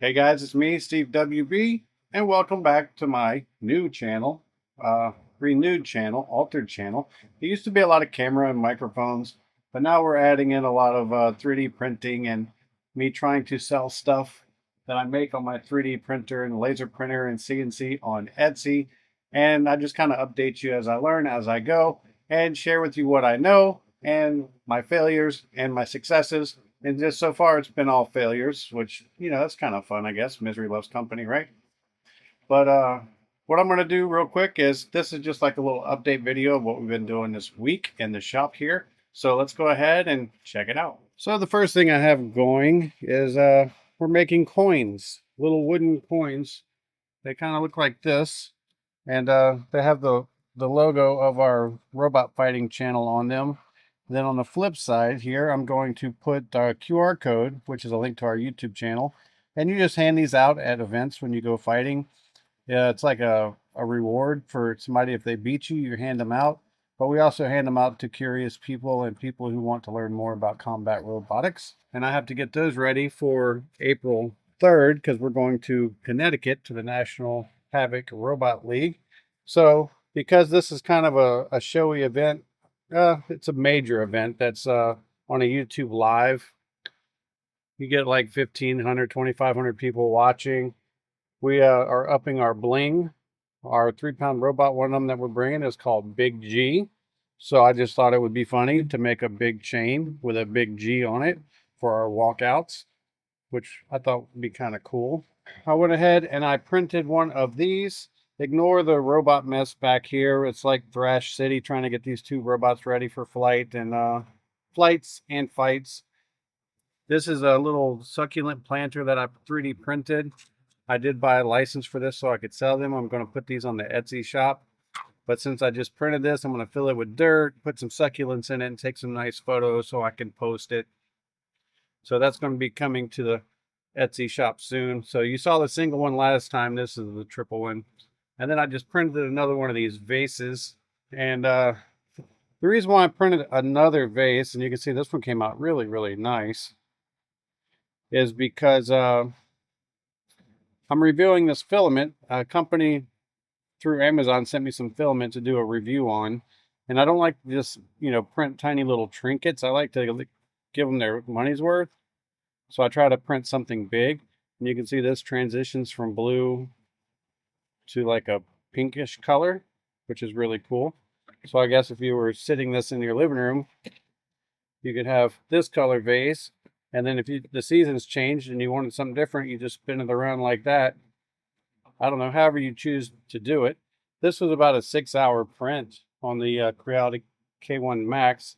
Hey guys, it's me, Steve WB, and welcome back to my new channel, renewed channel, altered channel. There used to be a lot of camera and microphones, but now we're adding in a lot of 3D printing and me trying to sell stuff that I make on my 3D printer and laser printer and CNC on Etsy. And I just kind of update you as I learn, as I go, and share with you what I know and my failures and my successes. And just so far, it's been all failures, which, that's kind of fun, I guess. Misery loves company, right? But what I'm going to do real quick is this is just like a little update video of what we've been doing this week in the shop here. So let's go ahead and check it out. So the first thing I have going is we're making coins, little wooden coins. They kind of look like this. And they have the logo of our robot fighting channel on them. Then on the flip side here, I'm going to put our QR code, which is a link to our YouTube channel. And you just hand these out at events when you go fighting. Yeah, it's like a reward for somebody. If they beat you, you hand them out. But we also hand them out to curious people and people who want to learn more about combat robotics. And I have to get those ready for April 3rd because we're going to Connecticut to the National Havoc Robot League. So because this is kind of a showy event, it's a major event that's on a YouTube live. You get like 1,500, 2,500 people watching. We are upping our bling. Our 3-pound robot, one of them that we're bringing is called Big G. So I just thought it would be funny to make a big chain with a big G on it for our walkouts, which I thought would be kind of cool. I went ahead and I printed one of these. Ignore the robot mess back here. It's like Thrash City trying to get these two robots ready for flight and flights and fights. This is a little succulent planter that I 3D printed. I did buy a license for this so I could sell them. I'm going to put these on the Etsy shop. But since I just printed this, I'm going to fill it with dirt, put some succulents in it, and take some nice photos so I can post it. So that's going to be coming to the Etsy shop soon. So you saw the single one last time. This is the triple one. And then I just printed another one of these vases. And the reason why I printed another vase, and you can see this one came out really, really nice, is because I'm reviewing this filament. A company through Amazon sent me some filament to do a review on. And I don't like to just, print tiny little trinkets. I like to give them their money's worth. So I try to print something big. And you can see this transitions from blue to like a pinkish color, which is really cool. So I guess if you were sitting this in your living room, you could have this color vase. And then if the seasons changed and you wanted something different, you just spin it around like that. I don't know, however you choose to do it. This was about a 6-hour print on the Creality K1 Max.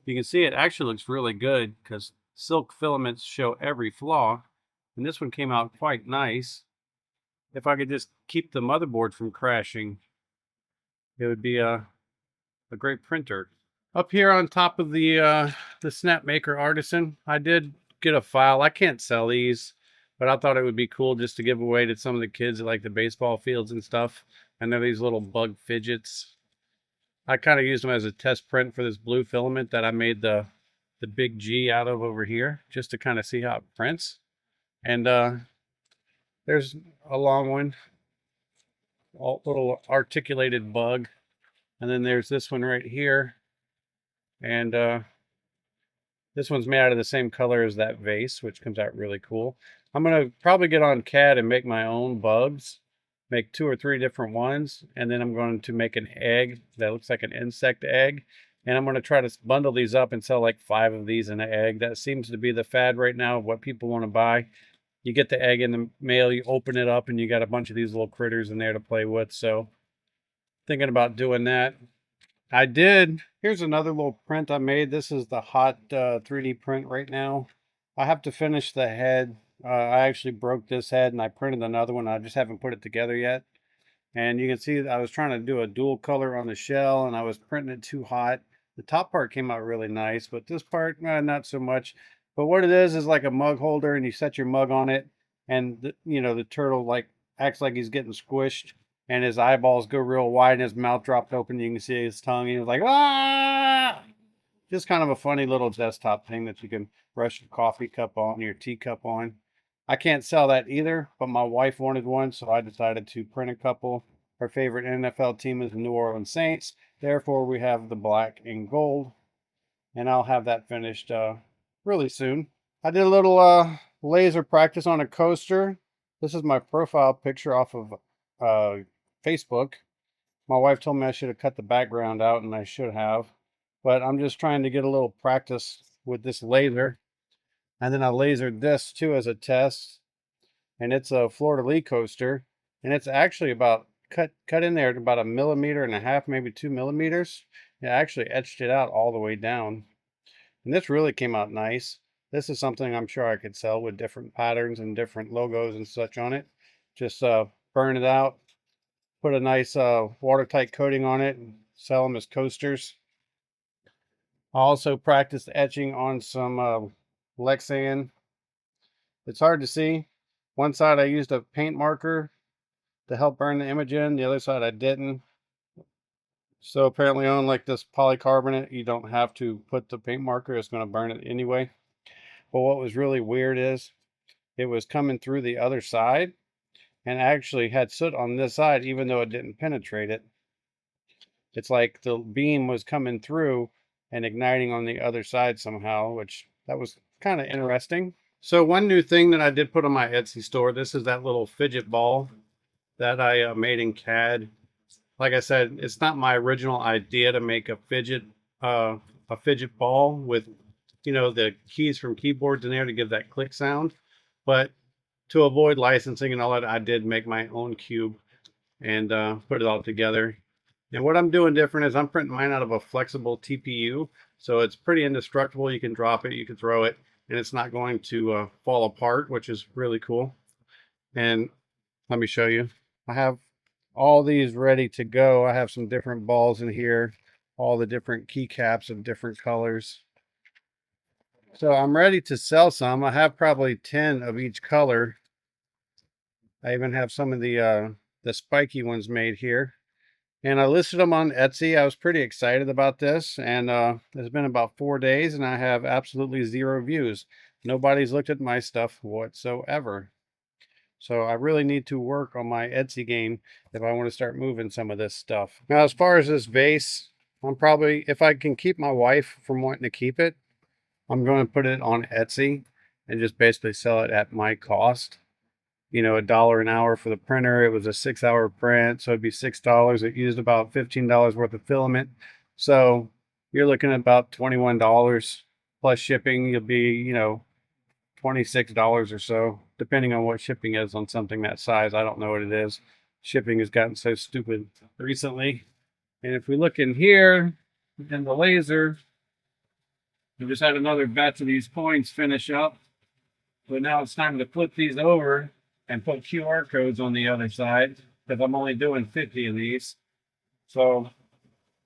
You can see it actually looks really good because silk filaments show every flaw. And this one came out quite nice. If I could just keep the motherboard from crashing, it would be a great printer. Up here on top of the Snapmaker Artisan, I did get a file. I can't sell these, but I thought it would be cool just to give away to some of the kids at like the baseball fields and stuff. And they're these little bug fidgets. I kind of used them as a test print for this blue filament that I made the big G out of over here, just to kind of see how it prints. And there's a long one, little articulated bug. And then there's this one right here. And this one's made out of the same color as that vase, which comes out really cool. I'm going to probably get on CAD and make my own bugs, make 2 or 3 different ones. And then I'm going to make an egg that looks like an insect egg. And I'm going to try to bundle these up and sell like 5 of these in an egg. That seems to be the fad right now of what people want to buy. You get the egg in the mail, you open it up, and you got a bunch of these little critters in there to play with. So thinking about doing that. I did. Here's another little print I made. This is the hot 3D print right now. I have to finish the head. I actually broke this head and I printed another one. I just haven't put it together yet. And you can see that I was trying to do a dual color on the shell and I was printing it too hot. The top part came out really nice, but this part, not so much. But what it is like a mug holder and you set your mug on it and, the turtle like acts like he's getting squished. And his eyeballs go real wide and his mouth dropped open. You can see his tongue. He was like, ah! Just kind of a funny little desktop thing that you can brush your coffee cup on, your teacup on. I can't sell that either, but my wife wanted one, so I decided to print a couple. Her favorite NFL team is the New Orleans Saints. Therefore, we have the black and gold, and I'll have that finished really soon. I did a little laser practice on a coaster. This is my profile picture off of Facebook. My wife told me I should have cut the background out, and I should have. But I'm just trying to get a little practice with this laser. And then I lasered this too as a test. And it's a fleur-de-lis coaster. And it's actually about cut in there to about 1.5 millimeters, maybe 2 millimeters. It actually etched it out all the way down. And this really came out nice. This is something I'm sure I could sell with different patterns and different logos and such on it. Just burn it out, put a nice watertight coating on it, and sell them as coasters. I also practiced etching on some Lexan. It's hard to see. One side I used a paint marker to help burn the image in. The other side I didn't. So apparently on like this polycarbonate, you don't have to put the paint marker. It's going to burn it anyway. But what was really weird is it was coming through the other side and actually had soot on this side even though it didn't penetrate it. It's like the beam was coming through and igniting on the other side somehow, which that was kind of interesting. So one new thing that I did put on my Etsy store, this is that little fidget ball that I made in CAD. Like I said, it's not my original idea to make a fidget ball with, you know, the keys from keyboards in there to give that click sound. But to avoid licensing and all that, I did make my own cube and put it all together. And what I'm doing different is I'm printing mine out of a flexible TPU. So it's pretty indestructible. You can drop it, you can throw it, and it's not going to fall apart, which is really cool. And let me show you. I have all these ready to go. I have some different balls in here, all the different keycaps of different colors. So I'm ready to sell some. I have probably 10 of each color. I even have some of the spiky ones made here. And I listed them on Etsy. I was pretty excited about this. And it's been about 4 days and I have absolutely 0 views. Nobody's looked at my stuff whatsoever. So I really need to work on my Etsy game if I want to start moving some of this stuff. Now, as far as this vase, I'm probably, if I can keep my wife from wanting to keep it, I'm going to put it on Etsy and just basically sell it at my cost. You know, $1 an hour for the printer. It was a 6-hour print, so it'd be $6. It used about $15 worth of filament. So you're looking at about $21 plus shipping. You'll be, you know, $26 or so, depending on what shipping is on something that size. I don't know what it is. Shipping has gotten so stupid recently. And if we look in here, in the laser, we just had another batch of these coins finish up. But now it's time to flip these over and put QR codes on the other side, because I'm only doing 50 of these. So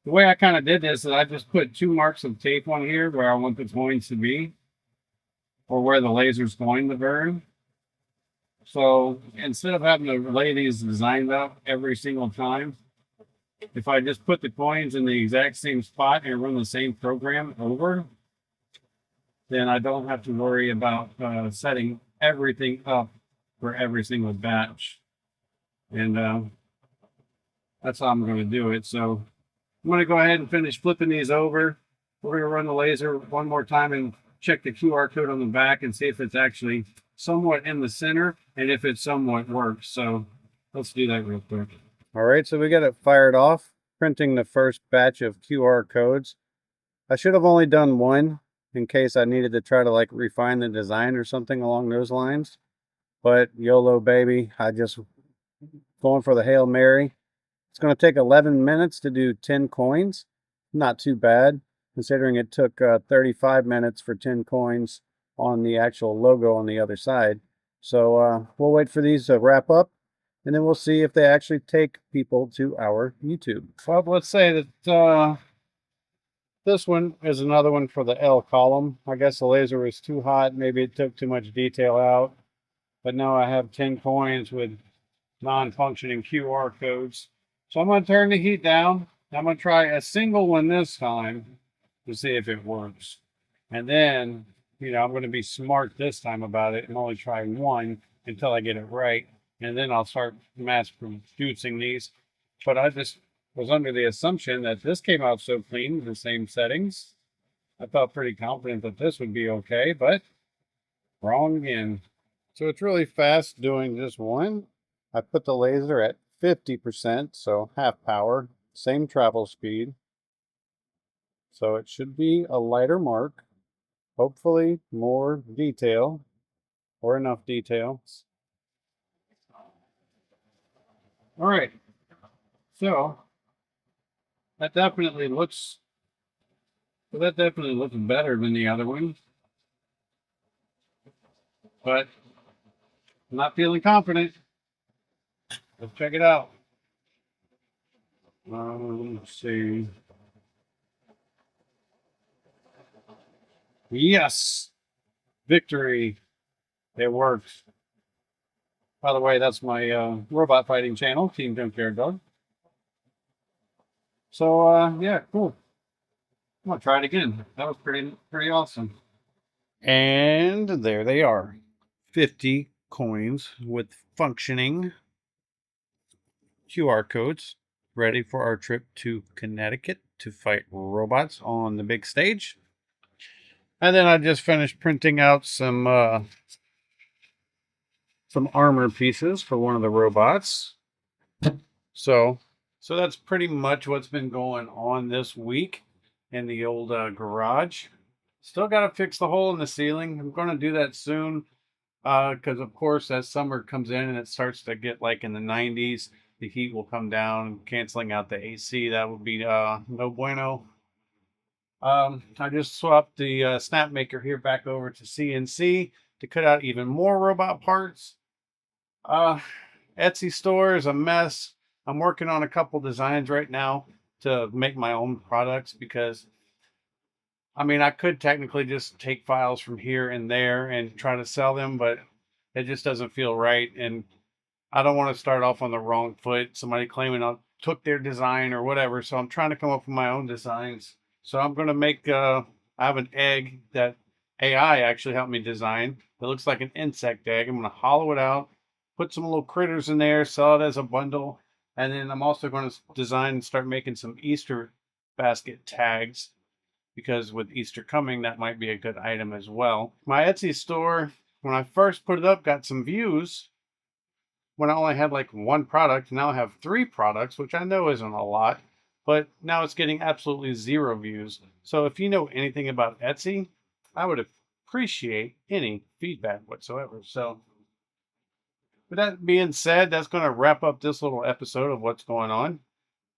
the way I kind of did this is I just put 2 marks of tape on here where I want the coins to be, or where the laser's going to burn. So instead of having to lay these designs out every single time, if I just put the coins in the exact same spot and run the same program over, then I don't have to worry about setting everything up for every single batch. And that's how I'm going to do it. So I'm going to go ahead and finish flipping these over. We're going to run the laser one more time and check the QR code on the back and see if it's actually somewhat in the center and if it somewhat works. So let's do that real quick. All right, so we got it fired off, printing the first batch of QR codes. I should have only done one in case I needed to try to like refine the design or something along those lines. But YOLO baby, I just going for the Hail Mary. It's going to take 11 minutes to do 10 coins. Not too bad, considering it took 35 minutes for 10 coins on the actual logo on the other side. So we'll wait for these to wrap up, and then we'll see if they actually take people to our YouTube. Well, let's say that this one is another one for the L column. I guess the laser was too hot. Maybe it took too much detail out. But now I have 10 coins with non-functioning QR codes. So I'm going to turn the heat down. I'm going to try a single one this time to see if it works. And then I'm going to be smart this time about it and only try one until I get it right. And then I'll start mass producing these. But I just was under the assumption that this came out so clean, the same settings. I felt pretty confident that this would be okay, but wrong again. So it's really fast doing just one. I put the laser at 50%, so half power, same travel speed. So it should be a lighter mark. Hopefully more detail or enough detail. All right, so that definitely looks better than the other one, but I'm not feeling confident. Let's check it out. Let's see. Yes, victory! It works. By the way, that's my robot fighting channel, Team Junkyard Dog. So yeah, cool. I'm gonna try it again. That was pretty awesome. And there they are. 50 coins with functioning QR codes, ready for our trip to Connecticut to fight robots on the big stage. And then I just finished printing out some armor pieces for one of the robots. So that's pretty much what's been going on this week in the old garage. Still got to fix the hole in the ceiling. I'm going to do that soon because, of course, as summer comes in and it starts to get like in the 90s, the heat will come down, canceling out the AC. That would be no bueno. I just swapped the snap maker here back over to CNC to cut out even more robot parts. Etsy store is a mess. I'm working on a couple designs right now to make my own products because, I mean, I could technically just take files from here and there and try to sell them, but it just doesn't feel right. And I don't want to start off on the wrong foot. Somebody claiming I took their design or whatever. So I'm trying to come up with my own designs. So I'm going to make, I have an egg that AI actually helped me design. It looks like an insect egg. I'm going to hollow it out, put some little critters in there, sell it as a bundle. And then I'm also going to design and start making some Easter basket tags because with Easter coming, that might be a good item as well. My Etsy store, when I first put it up, got some views when I only had like one product. Now I have 3 products, which I know isn't a lot, but now it's getting absolutely 0 views. So if you know anything about Etsy, I would appreciate any feedback whatsoever. So with that being said, that's going to wrap up this little episode of what's going on.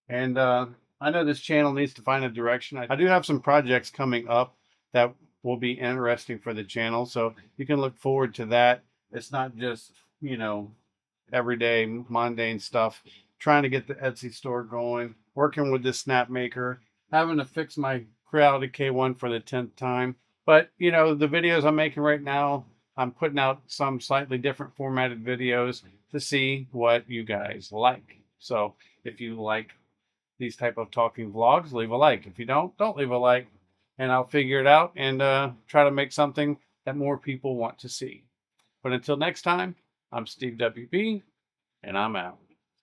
And I know this channel needs to find a direction. I do have some projects coming up that will be interesting for the channel. So you can look forward to that. It's not just, everyday mundane stuff. Trying to get the Etsy store going, working with this snap maker, having to fix my Creality K1 for the 10th time. But, the videos I'm making right now, I'm putting out some slightly different formatted videos to see what you guys like. So if you like these type of talking vlogs, leave a like. If you don't leave a like, and I'll figure it out and try to make something that more people want to see. But until next time, I'm Steve WB, and I'm out.